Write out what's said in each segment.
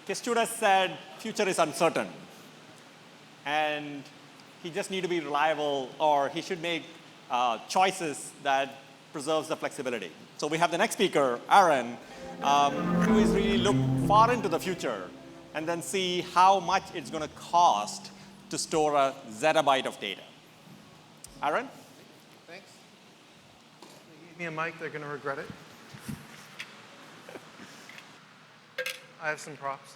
Kestuda said future is uncertain, and he just need to be reliable, or he should make choices that preserves the flexibility. So we have the next speaker, Aaron, who is really look far into the future and then see how much it's going to cost to store a zettabyte of data. Aaron? Thanks. They gave me a mic, they're going to regret it. I have some props.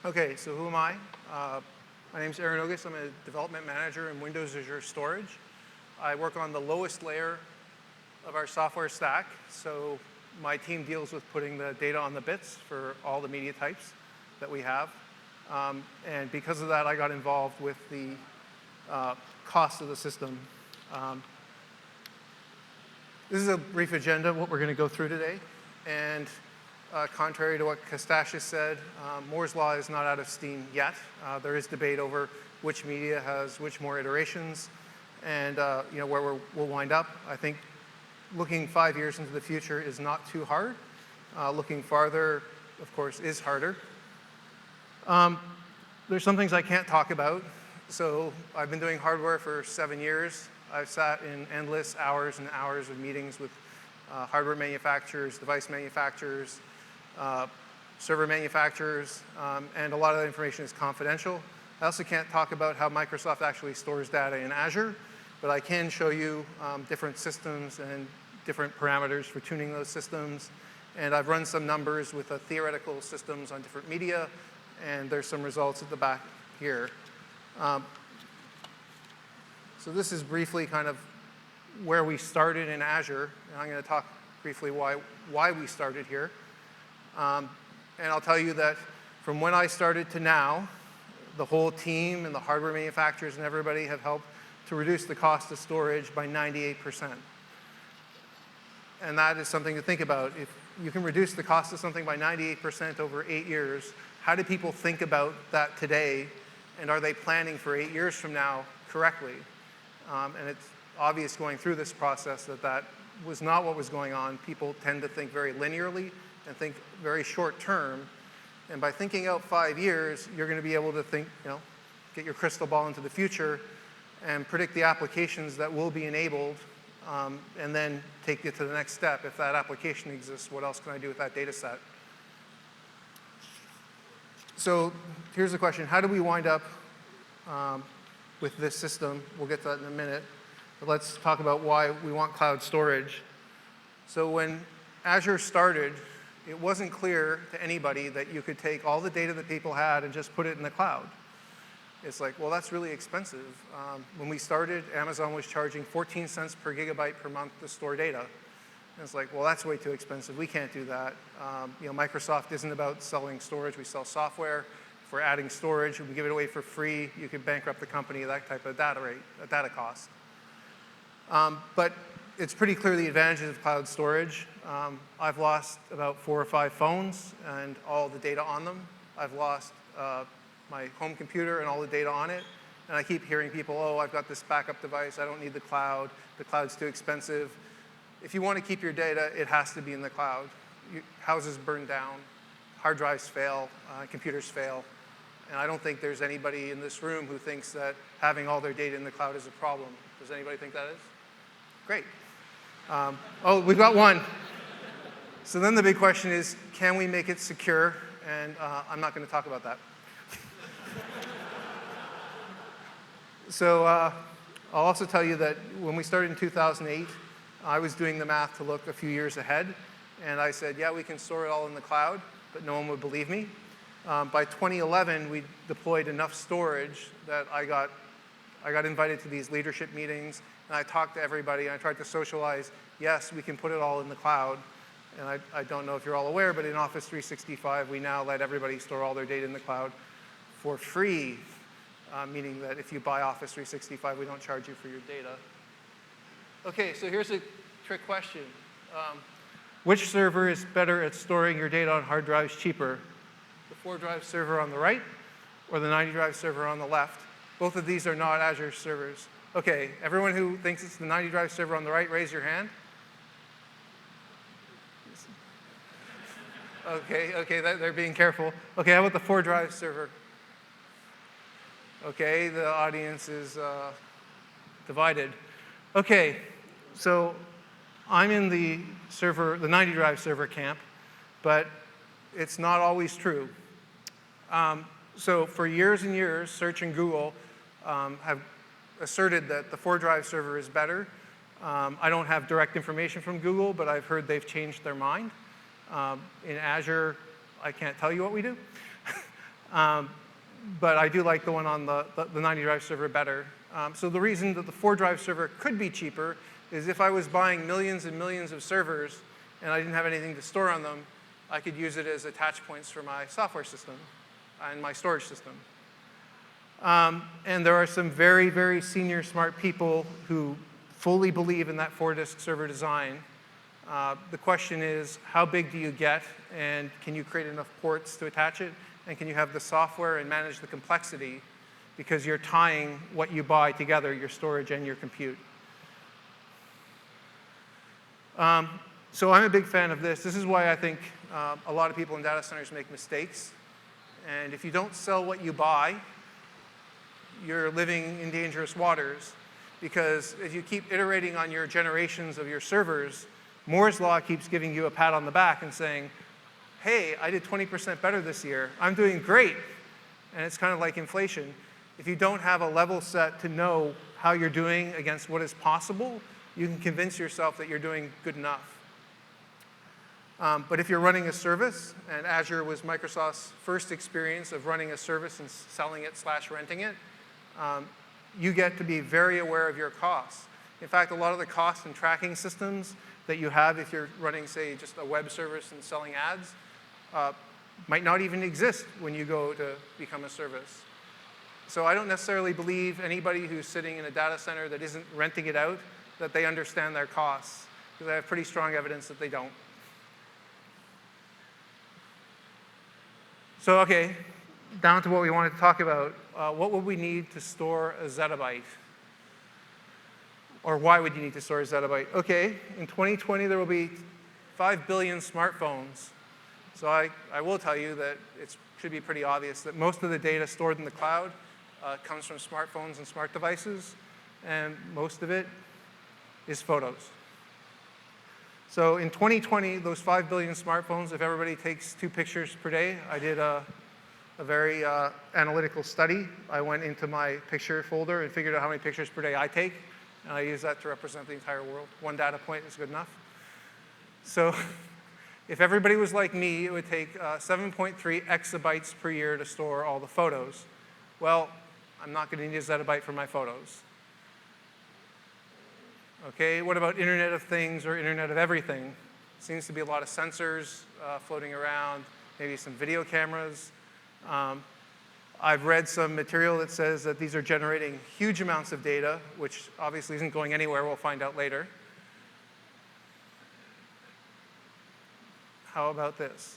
Okay, so who am I? My name is Aaron Ogus. I'm a development manager in Windows Azure Storage. I work on the lowest layer of our software stack. So my team deals with putting the data on the bits for all the media types that we have. And because of that, I got involved with the cost of the system. This is a brief agenda of what we're going to go through today. And contrary to what Kostashis said, Moore's Law is not out of steam yet. There is debate over which media has which more iterations and where we'll wind up. I think looking 5 years into the future is not too hard. Looking farther, of course, is harder. There's some things I can't talk about. So I've been doing hardware for 7 years. I've sat in endless hours and hours of meetings with hardware manufacturers, device manufacturers, server manufacturers, and a lot of that information is confidential. I also can't talk about how Microsoft actually stores data in Azure, but I can show you different systems and different parameters for tuning those systems. And I've run some numbers with theoretical systems on different media, and there's some results at the back here. So this is briefly kind of where we started in Azure, and I'm going to talk briefly why we started here. And I'll tell you that from when I started to now, the whole team and the hardware manufacturers and everybody have helped to reduce the cost of storage by 98%. And that is something to think about. If you can reduce the cost of something by 98% over 8 years, how do people think about that today? And are they planning for 8 years from now correctly? And it's obvious going through this process that that was not what was going on. People tend to think very linearly and think very short term. And by thinking out 5 years, you're going to be able to think, get your crystal ball into the future and predict the applications that will be enabled, and then take it to the next step. If that application exists, what else can I do with that data set? So here's the question. How do we wind up with this system? We'll get to that in a minute. But let's talk about why we want cloud storage. So when Azure started, it wasn't clear to anybody that you could take all the data that people had and just put it in the cloud. It's like, well, that's really expensive. When we started, Amazon was charging 14 cents per gigabyte per month to store data. And it's like, well, that's way too expensive. We can't do that. Microsoft isn't about selling storage. We sell software. If we're adding storage, we give it away for free. You could bankrupt the company at that type of data cost. But it's pretty clear the advantages of cloud storage. I've lost about 4 or 5 phones and all the data on them. I've lost my home computer and all the data on it. And I keep hearing people, oh, I've got this backup device. I don't need the cloud. The cloud's too expensive. If you want to keep your data, it has to be in the cloud. Houses burn down. Hard drives fail. Computers fail. And I don't think there's anybody in this room who thinks that having all their data in the cloud is a problem. Does anybody think that is? Great. Oh, we've got one. So then the big question is, can we make it secure? And I'm not going to talk about that. So I'll also tell you that when we started in 2008, I was doing the math to look a few years ahead. And I said, yeah, we can store it all in the cloud, but no one would believe me. By 2011, we deployed enough storage that I got invited to these leadership meetings, and I talked to everybody, and I tried to socialize, yes, we can put it all in the cloud. And I don't know if you're all aware, but in Office 365, we now let everybody store all their data in the cloud for free, meaning that if you buy Office 365, we don't charge you for your data. OK, so here's a trick question. Which server is better at storing your data on hard drives cheaper? The 4-drive server on the right or the 90-drive server on the left? Both of these are not Azure servers. OK, everyone who thinks it's the 90-drive server on the right, raise your hand. Okay, they're being careful. Okay, how about the 4-drive server? Okay, the audience is divided. Okay, so I'm in the 90-drive server camp, but it's not always true. So for years and years, Search and Google have asserted that the 4-drive server is better. I don't have direct information from Google, but I've heard they've changed their mind. In Azure, I can't tell you what we do. But I do like the one on the 90-drive server better. So the reason that the 4-drive server could be cheaper is if I was buying millions and millions of servers and I didn't have anything to store on them, I could use it as attach points for my software system and my storage system. And there are some very, very senior smart people who fully believe in that 4-disk server design. The question is, how big do you get, and can you create enough ports to attach it, and can you have the software and manage the complexity, because you're tying what you buy together, your storage and your compute. So I'm a big fan of this. This is why I think a lot of people in data centers make mistakes. And if you don't sell what you buy, you're living in dangerous waters, because if you keep iterating on your generations of your servers, Moore's law keeps giving you a pat on the back and saying, hey, I did 20% better this year. I'm doing great. And it's kind of like inflation. If you don't have a level set to know how you're doing against what is possible, you can convince yourself that you're doing good enough. But if you're running a service, and Azure was Microsoft's first experience of running a service and selling it / renting it, you get to be very aware of your costs. In fact, a lot of the cost and tracking systems that you have if you're running, say, just a web service and selling ads might not even exist when you go to become a service. So I don't necessarily believe anybody who's sitting in a data center that isn't renting it out, that they understand their costs, because I have pretty strong evidence that they don't. So, okay, down to what we wanted to talk about. What would we need to store a zettabyte? Or why would you need to store a zettabyte? Okay, in 2020, there will be 5 billion smartphones. So I will tell you that it should be pretty obvious that most of the data stored in the cloud comes from smartphones and smart devices, and most of it is photos. So in 2020, those 5 billion smartphones, if everybody takes 2 pictures per day, I did a very analytical study. I went into my picture folder and figured out how many pictures per day I take, and I use that to represent the entire world. 1 data point is good enough. So if everybody was like me, it would take 7.3 exabytes per year to store all the photos. Well, I'm not going to need a zettabyte for my photos. Okay, what about Internet of Things or Internet of Everything? Seems to be a lot of sensors floating around, maybe some video cameras. I've read some material that says that these are generating huge amounts of data, which obviously isn't going anywhere. We'll find out later. How about this?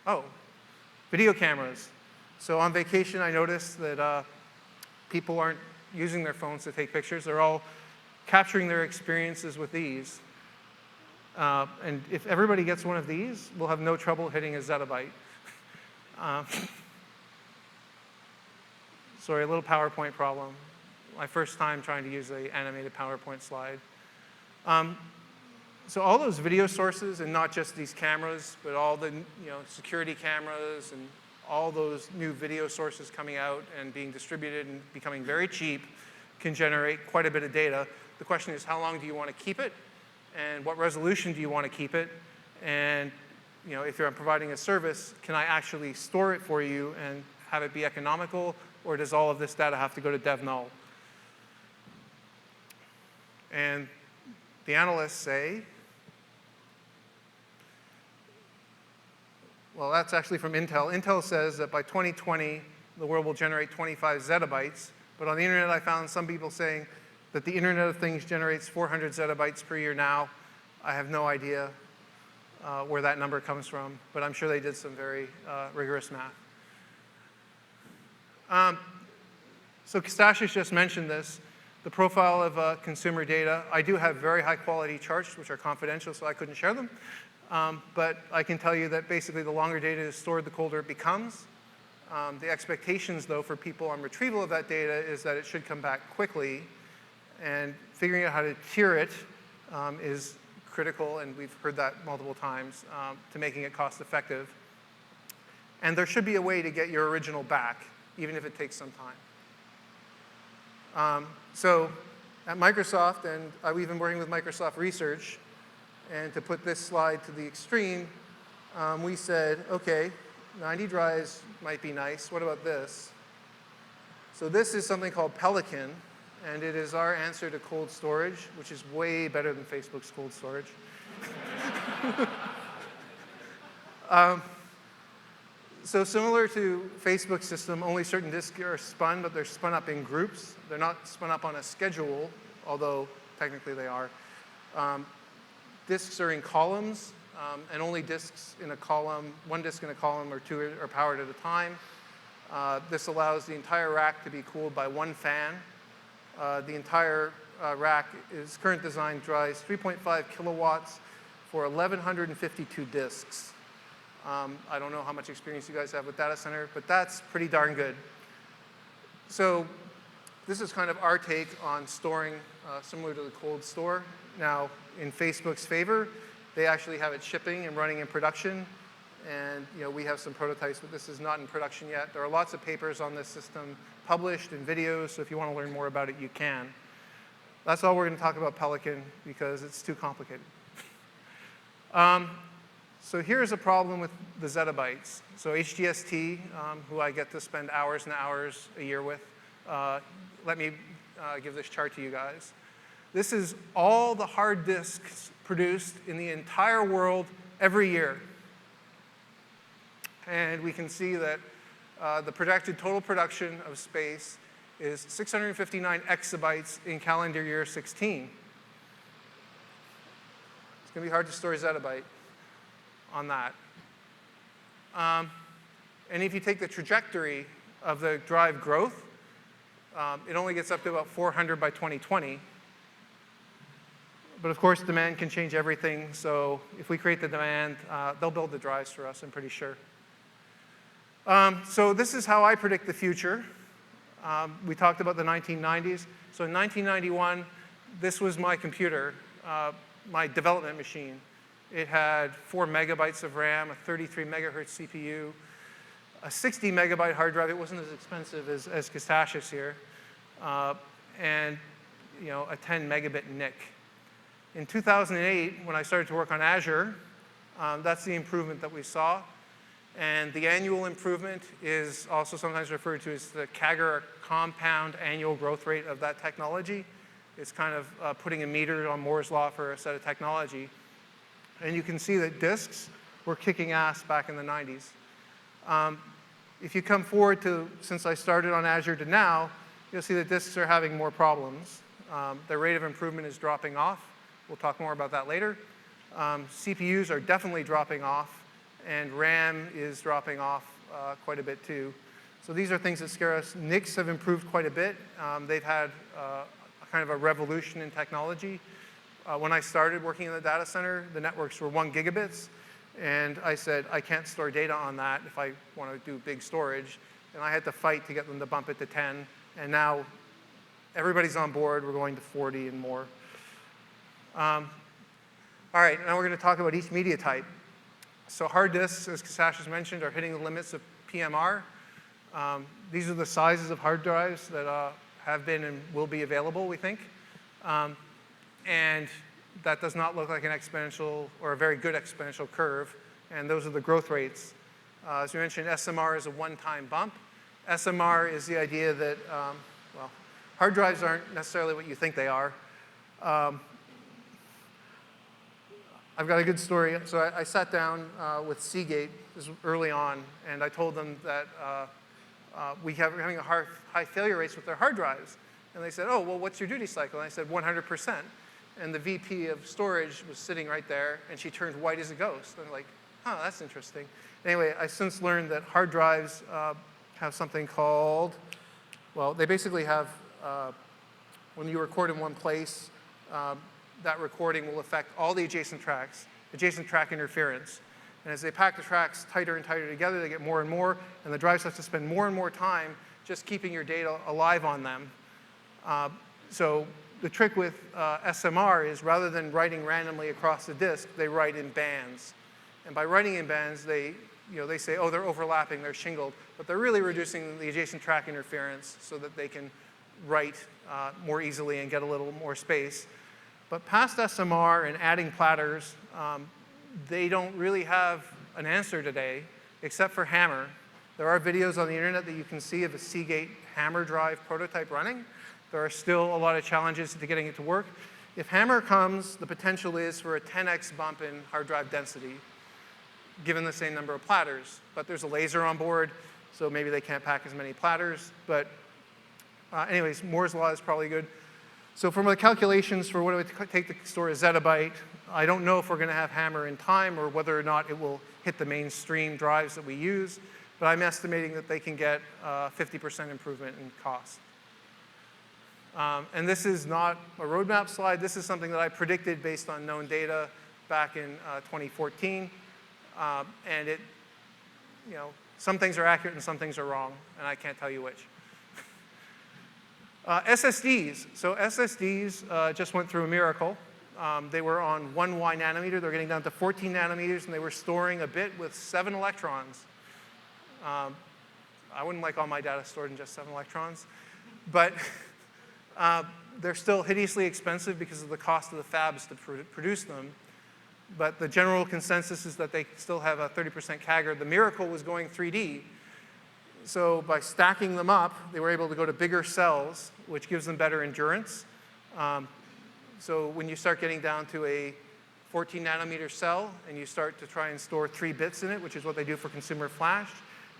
Oh, video cameras. So on vacation, I noticed that people aren't using their phones to take pictures. They're all capturing their experiences with these. And if everybody gets one of these, we'll have no trouble hitting a zettabyte. Sorry, a little PowerPoint problem. My first time trying to use an animated PowerPoint slide. So all those video sources, and not just these cameras, but all the security cameras and all those new video sources coming out and being distributed and becoming very cheap, can generate quite a bit of data. The question is, how long do you want to keep it? And what resolution do you want to keep it? And if you're providing a service, can I actually store it for you and have it be economical, or does all of this data have to go to dev null? And the analysts say, well, that's actually from Intel. Intel says that by 2020, the world will generate 25 zettabytes. But on the internet, I found some people saying that the Internet of Things generates 400 zettabytes per year now. I have no idea where that number comes from, but I'm sure they did some very rigorous math. So Kostashis just mentioned this. the profile of consumer data. I do have very high quality charts, which are confidential, so I couldn't share them. But I can tell you that basically the longer data is stored, the colder it becomes. The expectations, though, for people on retrieval of that data is that it should come back quickly. And figuring out how to tier it is critical, and we've heard that multiple times, to making it cost effective. And there should be a way to get your original back, even if it takes some time. So at Microsoft, and we've been working with Microsoft Research, and to put this slide to the extreme, we said, OK, 90 drives might be nice. What about this? So this is something called Pelican, and it is our answer to cold storage, which is way better than Facebook's cold storage. So similar to Facebook's system, only certain disks are spun, but they're spun up in groups. They're not spun up on a schedule, although technically they are. Disks are in columns, and only disks in a column, one disk in a column or two are powered at a time. This allows the entire rack to be cooled by one fan. The entire rack, its current design, drives 3.5 kilowatts for 1,152 disks. I don't know how much experience you guys have with data center, but that's pretty darn good. So this is kind of our take on storing similar to the cold store. Now, in Facebook's favor, they actually have it shipping and running in production. And we have some prototypes, but this is not in production yet. There are lots of papers on this system published and videos, so if you want to learn more about it, you can. That's all we're going to talk about Pelican, because it's too complicated. So here's a problem with the zettabytes. So HGST, who I get to spend hours and hours a year with, let me give this chart to you guys. This is all the hard disks produced in the entire world every year. And we can see that the projected total production of space is 659 exabytes in calendar year 16. It's going to be hard to store a zettabyte on that. And if you take the trajectory of the drive growth, it only gets up to about 400 by 2020. But of course, demand can change everything. So if we create the demand, they'll build the drives for us, I'm pretty sure. So this is how I predict the future. We talked about the 1990s. So in 1991, this was my computer, my development machine. It had 4 megabytes of RAM, a 33 megahertz CPU, a 60 megabyte hard drive. It wasn't as expensive as Kastash's here, and a 10 megabit NIC. In 2008, when I started to work on Azure, that's the improvement that we saw. And the annual improvement is also sometimes referred to as the CAGR, compound annual growth rate of that technology. It's kind of putting a meter on Moore's law for a set of technology. And you can see that disks were kicking ass back in the 90s. If you come forward to, since I started on Azure to now, you'll see that disks are having more problems. Their rate of improvement is dropping off. We'll talk more about that later. CPUs are definitely dropping off, and RAM is dropping off quite a bit too. So these are things that scare us. NICs have improved quite a bit. They've had kind of a revolution in technology. When I started working in the data center, the networks were 1 gigabits. And I said, I can't store data on that if I want to do big storage. And I had to fight to get them to bump it to 10. And now everybody's on board. We're going to 40 and more. All right, now we're going to talk about each media type. So hard disks, as Kasash has mentioned, are hitting the limits of PMR. These are the sizes of hard drives that have been and will be available, we think. And that does not look like an exponential or a very good exponential curve. And those are the growth rates. As we mentioned, SMR is a one-time bump. SMR is the idea that, well, hard drives aren't necessarily what you think they are. I've got a good story. So I sat down with Seagate, this was early on, and I told them that we're having a high failure rates with their hard drives. And they said, oh, well, what's your duty cycle? And I said, 100%. And the VP of storage was sitting right there, and she turned white as a ghost. And I'm like, huh, that's interesting. Anyway, I since learned that hard drives have something called, well, they basically have when you record in one place, that recording will affect all the adjacent tracks, adjacent track interference. And as they pack the tracks tighter and tighter together, they get more and more, and the drives have to spend more and more time just keeping your data alive on them. So the trick with SMR is rather than writing randomly across the disk, they write in bands. And by writing in bands, they say, oh, they're overlapping, they're shingled, but they're really reducing the adjacent track interference so that they can write more easily and get a little more space. But past SMR and adding platters, they don't really have an answer today, except for Hammer. There are videos on the internet that you can see of a Seagate Hammer drive prototype running. There are still a lot of challenges to getting it to work. If Hammer comes, the potential is for a 10x bump in hard drive density, given the same number of platters. But there's a laser on board, so maybe they can't pack as many platters. But anyways, Moore's law is probably good. So from the calculations for what it would take to store a zettabyte, I don't know if we're going to have Hammer in time or whether or not it will hit the mainstream drives that we use. But I'm estimating that they can get 50% improvement in cost. And this is not a roadmap slide. This is something that I predicted based on known data back in 2014. And some things are accurate and some things are wrong, and I can't tell you which. SSDs. So SSDs just went through a miracle. They were on 1Y nanometer. They're getting down to 14 nanometers, and they were storing a bit with 7 electrons. I wouldn't like all my data stored in just 7 electrons. But they're still hideously expensive because of the cost of the fabs to produce them. But the general consensus is that they still have a 30% CAGR. The miracle was going 3D. So by stacking them up, they were able to go to bigger cells, which gives them better endurance. So when you start getting down to a 14 nanometer cell and you start to try and store 3 bits in it, which is what they do for consumer flash,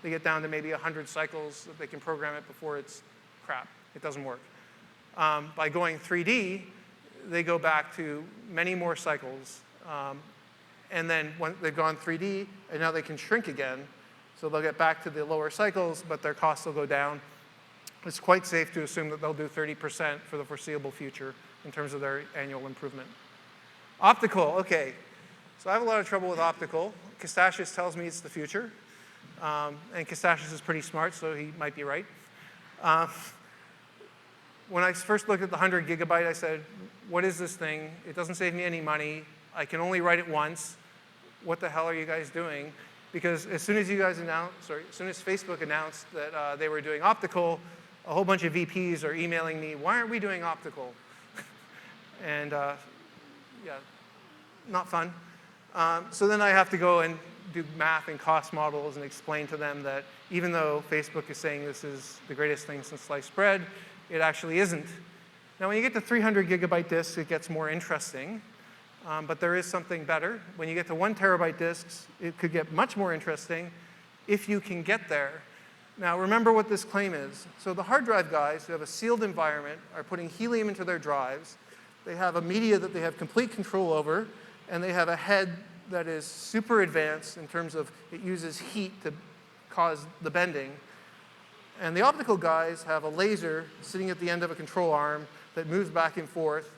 they get down to maybe 100 cycles that they can program it before it's crap. It doesn't work. By going 3D, they go back to many more cycles. And then when they've gone 3D, and now they can shrink again. So they'll get back to the lower cycles, but their costs will go down. It's quite safe to assume that they'll do 30% for the foreseeable future in terms of their annual improvement. Optical, OK. So I have a lot of trouble with optical. Kostashis tells me it's the future. And Kostashis is pretty smart, so he might be right. When I first looked at the 100 gigabyte, I said, what is this thing? It doesn't save me any money. I can only write it once. What the hell are you guys doing? Because as soon as as soon as Facebook announced that they were doing optical, a whole bunch of VPs are emailing me, why aren't we doing optical? And yeah, not fun. So then I have to go and do math and cost models and explain to them that even though Facebook is saying this is the greatest thing since sliced bread, it actually isn't. Now, when you get to 300 gigabyte disks, it gets more interesting. But there is something better. When you get to 1 terabyte disks, it could get much more interesting if you can get there. Now, remember what this claim is. So the hard drive guys who have a sealed environment are putting helium into their drives. They have a media that they have complete control over, and they have a head that is super advanced in terms of it uses heat to cause the bending. And the optical guys have a laser sitting at the end of a control arm that moves back and forth.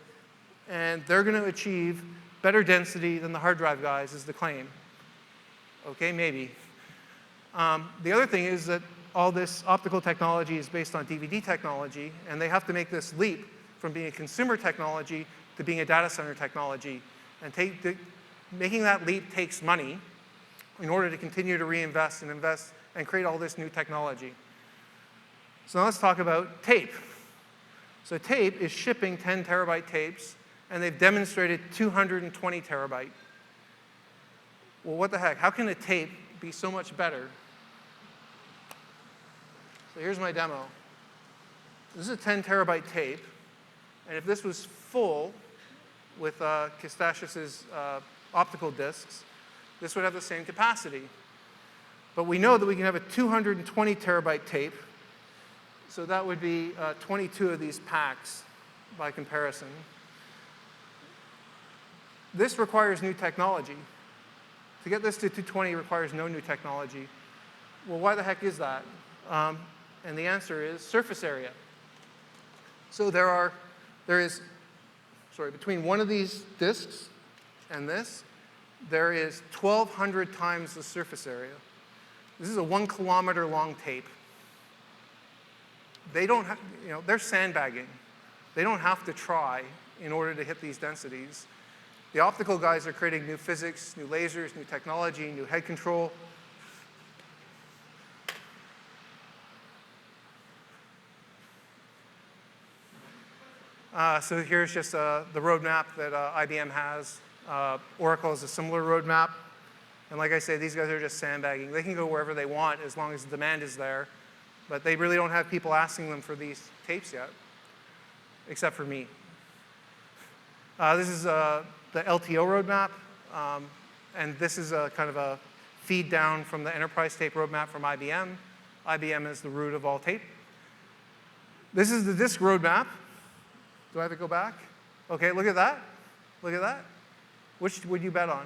And they're going to achieve better density than the hard drive guys, is the claim. OK, maybe. The other thing is that all this optical technology is based on DVD technology, and they have to make this leap from being a consumer technology to being a data center technology. And making that leap takes money in order to continue to reinvest and invest and create all this new technology. So now let's talk about tape. So tape is shipping 10 terabyte tapes, and they've demonstrated 220 terabyte. Well, what the heck? How can a tape be so much better? So here's my demo. This is a 10 terabyte tape, and if this was full with Kostashis' optical disks, this would have the same capacity. But we know that we can have a 220 terabyte tape, so that would be 22 of these packs by comparison. This requires new technology. To get this to 220 requires no new technology. Well, why the heck is that? And the answer is surface area. So there are there is, between one of these disks and this, there is 1,200 times the surface area. This is a 1 kilometer long tape. They don't have, they're sandbagging. They don't have to try in order to hit these densities. The optical guys are creating new physics, new lasers, new technology, new head control. So here's just the roadmap that IBM has. Oracle has a similar roadmap. And like I say, these guys are just sandbagging. They can go wherever they want as long as the demand is there. But they really don't have people asking them for these tapes yet, except for me. This is the LTO roadmap. And this is a kind of a feed down from the enterprise tape roadmap from IBM. IBM is the root of all tape. This is the disk roadmap. Do I have to go back? OK, look at that. Look at that. Which would you bet on?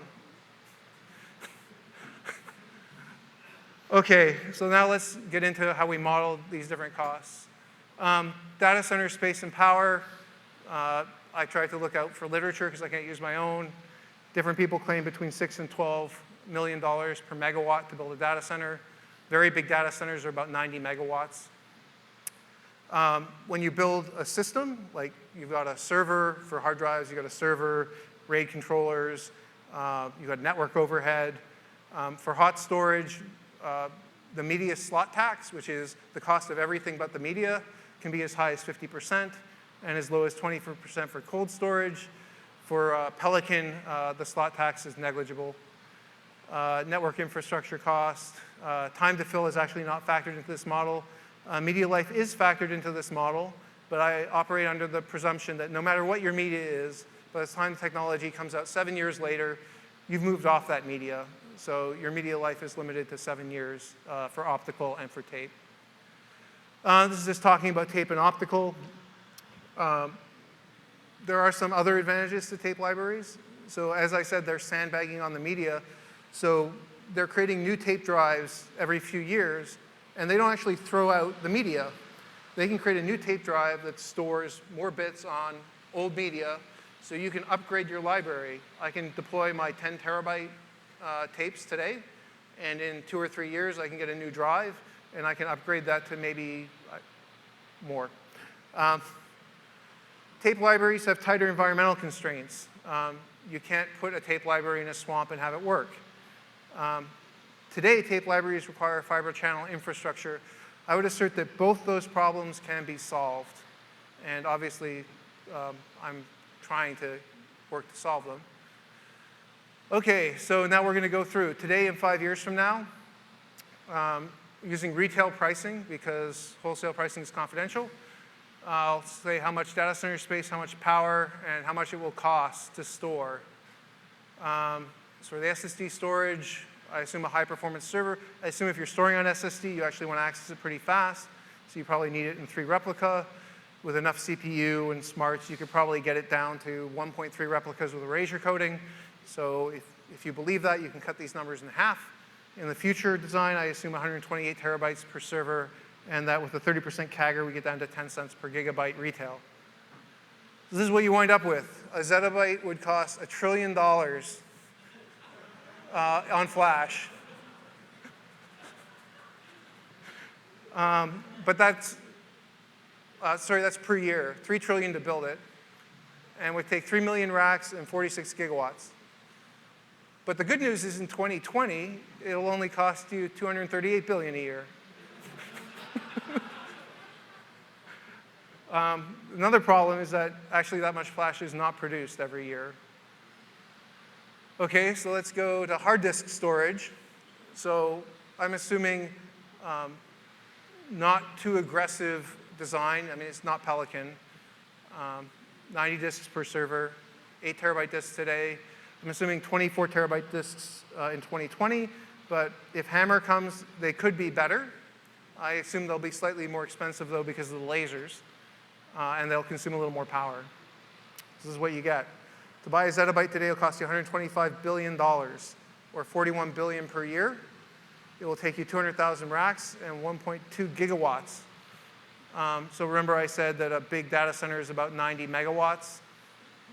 OK, so now let's get into how we model these different costs. Data center space and power. I tried to look out for literature because I can't use my own. Different people claim between $6 and $12 million per megawatt to build a data center. Very big data centers are about 90 megawatts. When you build a system, like you've got a server for hard drives, you've got a server, RAID controllers, you've got network overhead. For hot storage, the media slot tax, which is the cost of everything but the media, can be as high as 50% and as low as 20% for cold storage. For Pelican, the slot tax is negligible. Network infrastructure cost. Time to fill is actually not factored into this model. Media life is factored into this model, but I operate under the presumption that no matter what your media is, by the time technology comes out 7 years later, you've moved off that media. So your media life is limited to 7 years for optical and for tape. This is just talking about tape and optical. There are some other advantages to tape libraries. So as I said, they're sandbagging on the media. So they're creating new tape drives every few years, and they don't actually throw out the media. They can create a new tape drive that stores more bits on old media, so you can upgrade your library. I can deploy my 10 terabyte tapes today, and in 2 or 3 years, I can get a new drive, and I can upgrade that to maybe more. Tape libraries have tighter environmental constraints. You can't put a tape library in a swamp and have it work. Today, tape libraries require fiber channel infrastructure. I would assert that both those problems can be solved. And obviously, I'm trying to work to solve them. OK, so now we're going to go through. Today and 5 years from now, using retail pricing, because wholesale pricing is confidential, I'll say how much data center space, how much power, and how much it will cost to store. So for the SSD storage, I assume a high-performance server. I assume if you're storing on SSD, you actually want to access it pretty fast. So you probably need it in 3 replica. With enough CPU and smarts, you could probably get it down to 1.3 replicas with erasure coding. So if you believe that, you can cut these numbers in half. In the future design, I assume 128 terabytes per server, and that with a 30% CAGR, we get down to 10 cents per gigabyte retail. This is what you wind up with. A zettabyte would cost $1 trillion on flash. But that's per year, $3 trillion to build it. And would take 3 million racks and 46 gigawatts. But the good news is in 2020, it'll only cost you $238 billion a year. Another problem is that actually that much flash is not produced every year. OK, so let's go to hard disk storage. So I'm assuming not too aggressive design. I mean, it's not Pelican. 90 disks per server, 8 terabyte disks today. I'm assuming 24 terabyte disks in 2020. But if HAMR comes, they could be better. I assume they'll be slightly more expensive, though, because of the lasers. And they'll consume a little more power. This is what you get. To buy a zettabyte today will cost you $125 billion, or $41 billion per year. It will take you 200,000 racks and 1.2 gigawatts. So remember I said that a big data center is about 90 megawatts.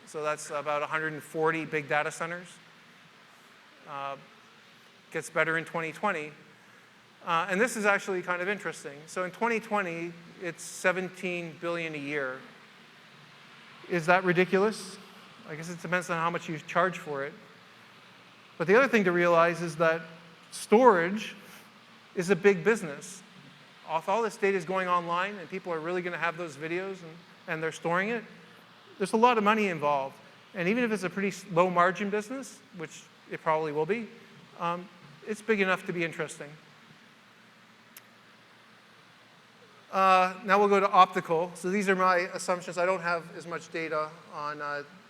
So that's about 140 big data centers. Gets better in 2020. And this is actually kind of interesting. So in 2020, it's 17 billion a year. Is that ridiculous? I guess it depends on how much you charge for it. But the other thing to realize is that storage is a big business. If all this data is going online and people are really going to have those videos and they're storing it, there's a lot of money involved. And even if it's a pretty low margin business, which it probably will be, it's big enough to be interesting. Now we'll go to optical. So these are my assumptions. I don't have as much data on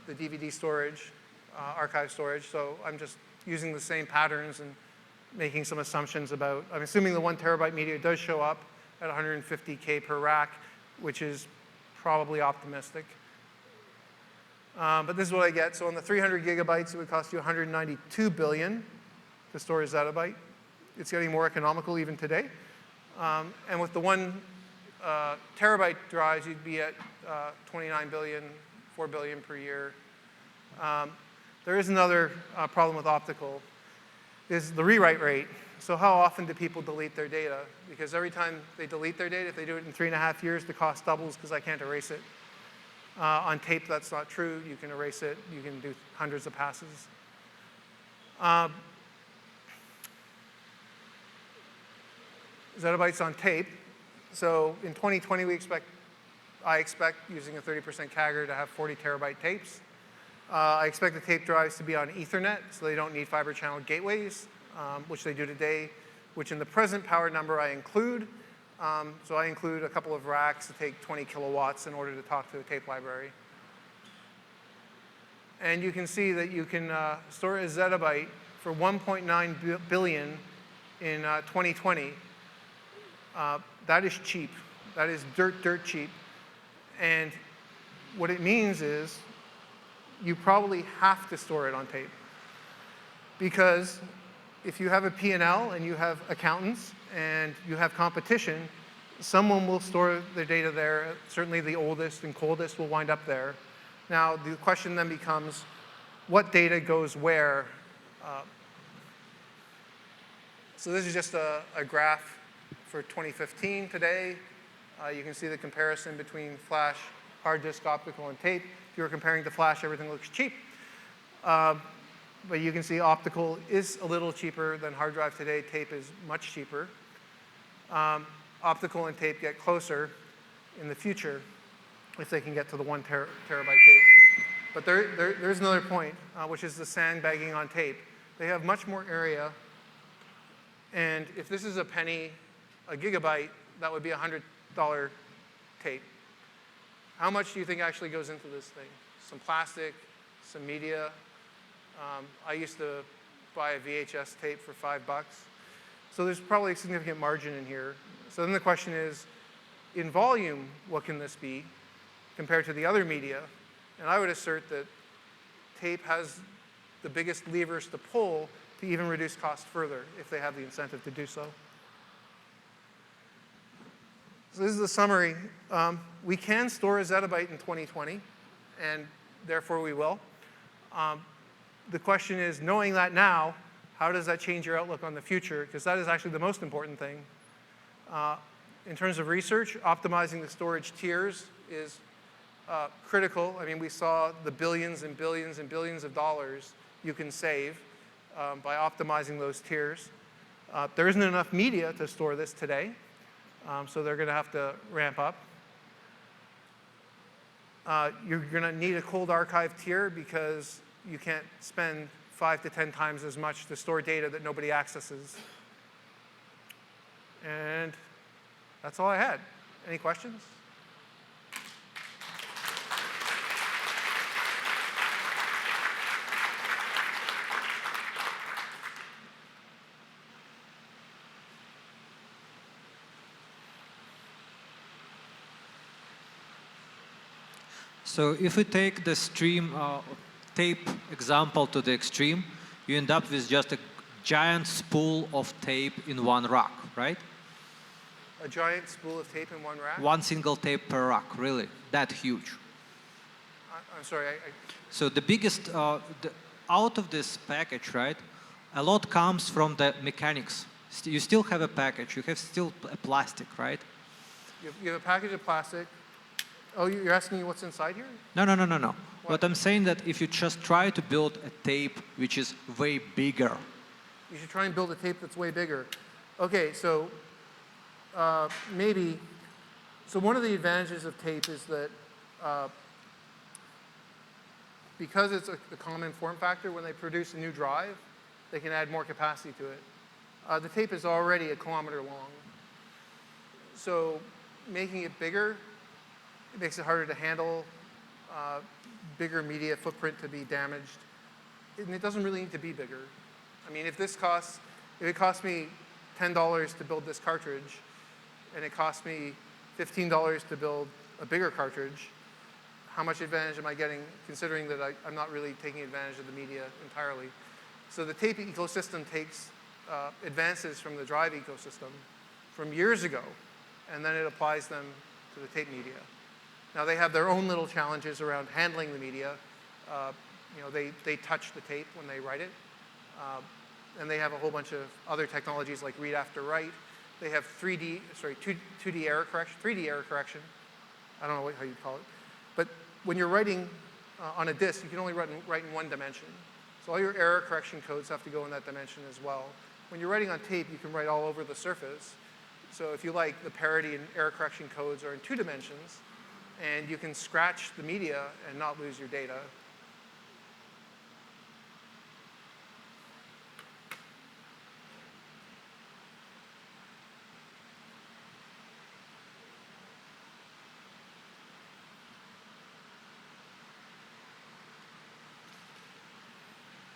the DVD storage, archive storage, so I'm just using the same patterns and making some assumptions about, I'm assuming the 1 terabyte media does show up at 150K per rack, which is probably optimistic. But this is what I get. So on the 300 gigabytes, it would cost you 192 billion to store a zettabyte. It's getting more economical even today. And with the 1 terabyte drives, you'd be at 29 billion, 4 billion per year. There is another problem with optical, is the rewrite rate. So how often do people delete their data? Because every time they delete their data, if they do it in 3.5 years, the cost doubles because I can't erase it. On tape, that's not true. You can erase it. You can do hundreds of passes. Zettabytes on tape. So in 2020, I expect using a 30% CAGR to have 40 terabyte tapes. I expect the tape drives to be on Ethernet, so they don't need fiber channel gateways, which they do today, which in the present power number I include. So I include a couple of racks that take 20 kilowatts in order to talk to a tape library. And you can see that you can store a zettabyte for 1.9 billion in 2020. That is cheap. That is dirt cheap. And what it means is you probably have to store it on tape. Because if you have a P&L and you have accountants and you have competition, someone will store their data there. Certainly the oldest and coldest will wind up there. Now, the question then becomes, what data goes where? So this is just a graph for 2015 today. You can see the comparison between flash, hard disk, optical, and tape. If you were comparing to flash, everything looks cheap. But you can see optical is a little cheaper than hard drive today. Tape is much cheaper. Optical and tape get closer in the future if they can get to the 1 terabyte tape. But there's another point, which is the sandbagging on tape. They have much more area. And if this is a penny, a gigabyte, that would be a $100 tape. How much do you think actually goes into this thing? Some plastic, some media. I used to buy a VHS tape for $5. So there's probably a significant margin in here. So then the question is, in volume, what can this be compared to the other media? And I would assert that tape has the biggest levers to pull to even reduce cost further if they have the incentive to do so. So this is the summary. We can store a zettabyte in 2020, and therefore we will. The question is, knowing that now, how does that change your outlook on the future? Because that is actually the most important thing. In terms of research, optimizing the storage tiers is critical. I mean, we saw the billions and billions and billions of dollars you can save by optimizing those tiers. There isn't enough media to store this today, so they're going to have to ramp up. You're going to need a cold archive tier because you can't spend 5 to 10 times as much to store data that nobody accesses. And that's all I had. Any questions? So if we take the stream tape example to the extreme, you end up with just a giant spool of tape in one rack, right? A giant spool of tape in one rack? One single tape per rack, really, that huge. I'm sorry, So the biggest, out of this package, right, a lot comes from the mechanics. You still have a package, you have still a plastic, right? you have a package of plastic. Oh, you're asking me what's inside here? No. What I'm saying that if you just try to build a tape which is way bigger. You should try and build a tape that's way bigger. Okay, so maybe, so one of the advantages of tape is that because it's a common form factor, when they produce a new drive, they can add more capacity to it. The tape is already 1 kilometer long. So making it bigger, it makes it harder to handle, bigger media footprint to be damaged. And it doesn't really need to be bigger. I mean, if it costs me $10 to build this cartridge, and it costs me $15 to build a bigger cartridge, how much advantage am I getting, considering that I'm not really taking advantage of the media entirely? So the tape ecosystem takes advances from the drive ecosystem from years ago, and then it applies them to the tape media. Now they have their own little challenges around handling the media. They touch the tape when they write it. And they have a whole bunch of other technologies like read after write. They have 2D error correction, 3D error correction. I don't know how you'd call it. But when you're writing on a disk, you can only write in one dimension. So all your error correction codes have to go in that dimension as well. When you're writing on tape, you can write all over the surface. So if you like, the parity and error correction codes are in 2 dimensions, and you can scratch the media and not lose your data.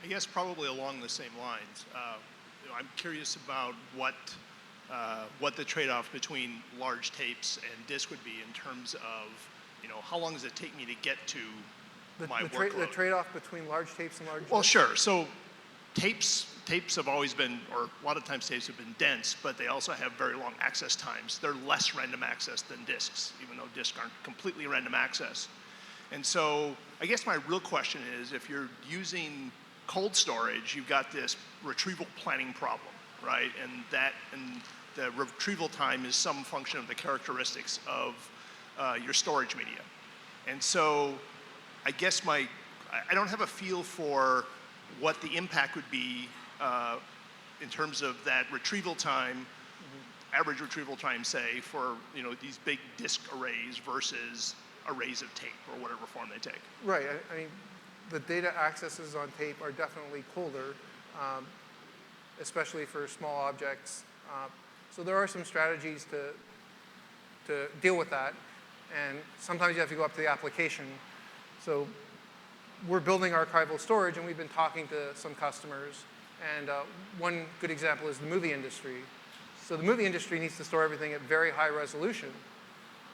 I guess probably along the same lines. I'm curious about what the trade-off between large tapes and disk would be in terms of, how long does it take me to get to my workload? The trade-off between large tapes and large Well, disks? sure. So tapes have always been, or a lot of times tapes have been dense, but they also have very long access times. They're less random access than disks, even though disks aren't completely random access. And so I guess my real question is, if you're using cold storage, you've got this retrieval planning problem, right? And the retrieval time is some function of the characteristics of your storage media. And so I guess I don't have a feel for what the impact would be in terms of that retrieval time, average retrieval time, say, for these big disk arrays versus arrays of tape or whatever form they take. Right. I mean, the data accesses on tape are definitely colder, especially for small objects. So there are some strategies to deal with that. And sometimes you have to go up to the application. So we're building archival storage, and we've been talking to some customers. And one good example is the movie industry. So the movie industry needs to store everything at very high resolution,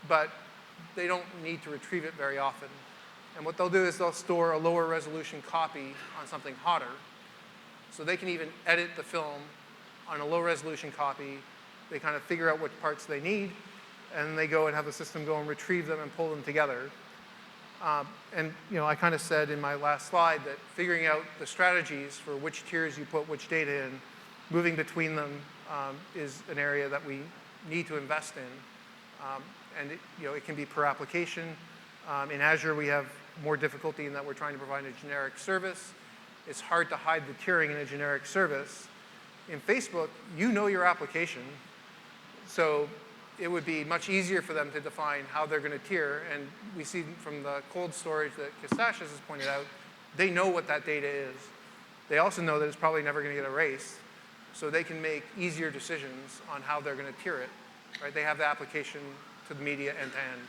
but they don't need to retrieve it very often. And what they'll do is they'll store a lower resolution copy on something hotter. So they can even edit the film on a low resolution copy. They kind of figure out what parts they need, and they go and have the system go and retrieve them and pull them together. And I kind of said in my last slide that figuring out the strategies for which tiers you put which data in, moving between them is an area that we need to invest in. And it can be per application. In Azure, we have more difficulty in that we're trying to provide a generic service. It's hard to hide the tiering in a generic service. In Facebook, you know your application. So it would be much easier for them to define how they're going to tier. And we see from the cold storage that Kostashis has pointed out, they know what that data is. They also know that it's probably never going to get erased. So they can make easier decisions on how they're going to tier it. Right? They have the application to the media end to end.